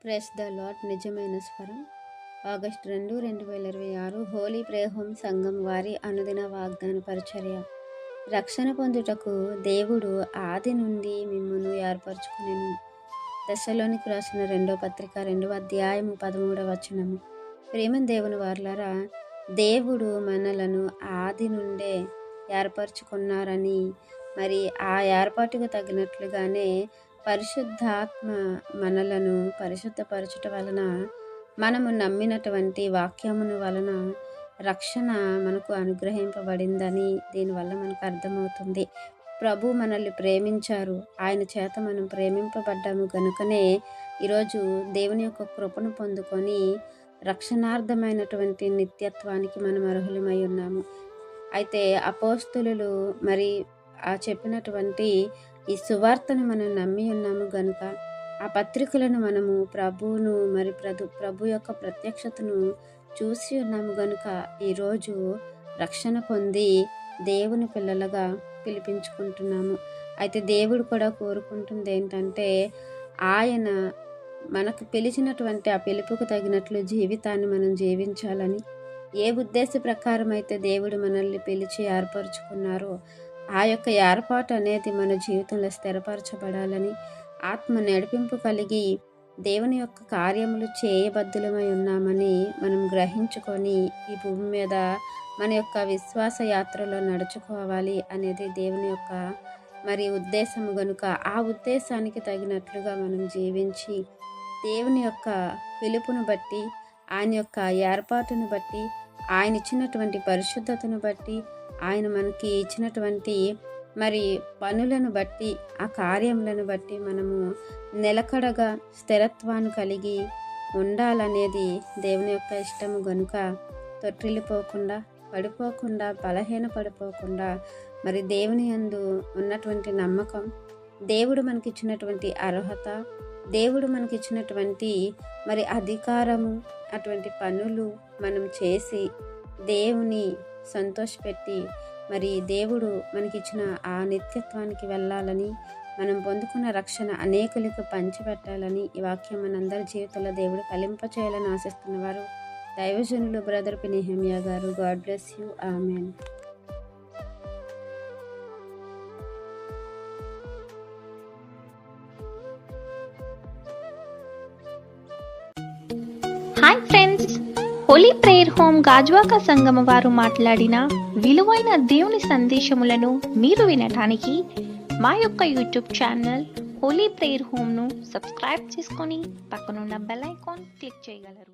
Press the lord నిజమైన స్వరం August 2, 2026 Holi prayer home సంఘం వారి అనుదిన వాగ్దాన పరిచర్య. రక్షణ పొందుటకు దేవుడు ఆది నుండి మిమ్మును ఏర్పరచుకునెను. దశలోనికి రాసిన 2వ పత్రిక 2వ అధ్యాయము 13వ వచనము. ప్రేమ దేవుని వారలారా, దేవుడు మనలను ఆది నుండే ఏర్పరచుకున్నారని, మరి ఆ ఏర్పాటుకు తగినట్లుగానే పరిశుద్ధాత్మ మనలను పరిశుద్ధపరచుట వలన, మనము నమ్మినటువంటి వాక్యమును వలన రక్షణ మనకు అనుగ్రహింపబడిందని దీనివల్ల మనకు అర్థమవుతుంది. ప్రభు మనల్ని ప్రేమించారు, ఆయన చేత మనం ప్రేమింపబడ్డాము గనుకనే ఈరోజు దేవుని యొక్క కృపను పొందుకొని రక్షణార్థమైనటువంటి నిత్యత్వానికి మనం అర్హులమై ఉన్నాము. అయితే అపోస్తులు మరి ఆ చెప్పినటువంటి ఈ సువార్తను మనం నమ్మి ఉన్నాము గనుక, ఆ పత్రికలను మనము ప్రభువును మరి ప్రభు యొక్క ప్రత్యక్షతను చూసి ఉన్నాము గనుక ఈరోజు రక్షణ పొంది దేవుని పిల్లలుగా పిలిపించుకుంటున్నాము. అయితే దేవుడు కూడా కోరుకుంటుంది ఏంటంటే, ఆయన మనకు పిలిచినటువంటి ఆ పిలుపుకు తగినట్లు జీవితాన్ని మనం జీవించాలని, ఏ ఉద్దేశ ప్రకారం అయితే దేవుడు మనల్ని పిలిచి ఏర్పరచుకున్నారో ఆ యొక్క ఏర్పాటు అనేది మన జీవితంలో స్థిరపరచబడాలని, ఆత్మ నడిపింపు కలిగి దేవుని యొక్క కార్యములు చేయబద్ధులమై ఉన్నామని మనం గ్రహించుకొని ఈ భూమి మీద మన యొక్క విశ్వాస యాత్రలో నడుచుకోవాలి అనేది దేవుని యొక్క మరి ఉద్దేశము గనుక, ఆ ఉద్దేశానికి తగినట్లుగా మనం జీవించి దేవుని యొక్క పిలుపును బట్టి, ఆయన యొక్క ఏర్పాటును బట్టి, ఆయన ఇచ్చినటువంటి పరిశుద్ధతను బట్టి, ఆయన మనకి ఇచ్చినటువంటి మరి పనులను బట్టి, ఆ కార్యములను బట్టి మనము నిలకడగా స్థిరత్వాన్ని కలిగి ఉండాలనేది దేవుని యొక్క ఇష్టము గనుక, తొట్టిల్లిపోకుండా, పడిపోకుండా, బలహీన పడిపోకుండా, మరి దేవుని యందు ఉన్నటువంటి నమ్మకం, దేవుడు మనకిచ్చినటువంటి అర్హత, దేవుడు మనకిచ్చినటువంటి మరి అధికారము, అటువంటి పనులు మనం చేసి దేవుని సంతోషపెట్టి, మరి దేవుడు మనకిచ్చిన ఆ నిత్యత్వానికి వెళ్ళాలని, మనం పొందుకున్న రక్షణ అనేకులకు పంచిపెట్టాలని ఈ వాక్యం మనందరి జీవితంలో దేవుడు ఫలింపచేయాలని ఆశిస్తున్నవారు దైవజనులు బ్రదర్ పి నెహెమియా గారు. God bless you. Amen. Hi friends, Holi prayer home Gajuwaka సంగమ వారు మాట్లాడిన విలువైన దేవుని సందేశములను మీరు వినటానికి మా యొక్క యూట్యూబ్ ఛానల్ హోలీ ప్రేయర్ హోమ్ను సబ్స్క్రైబ్ చేసుకొని పక్కనున్న బెల్ ఐకాన్ క్లిక్ చేయగలరు.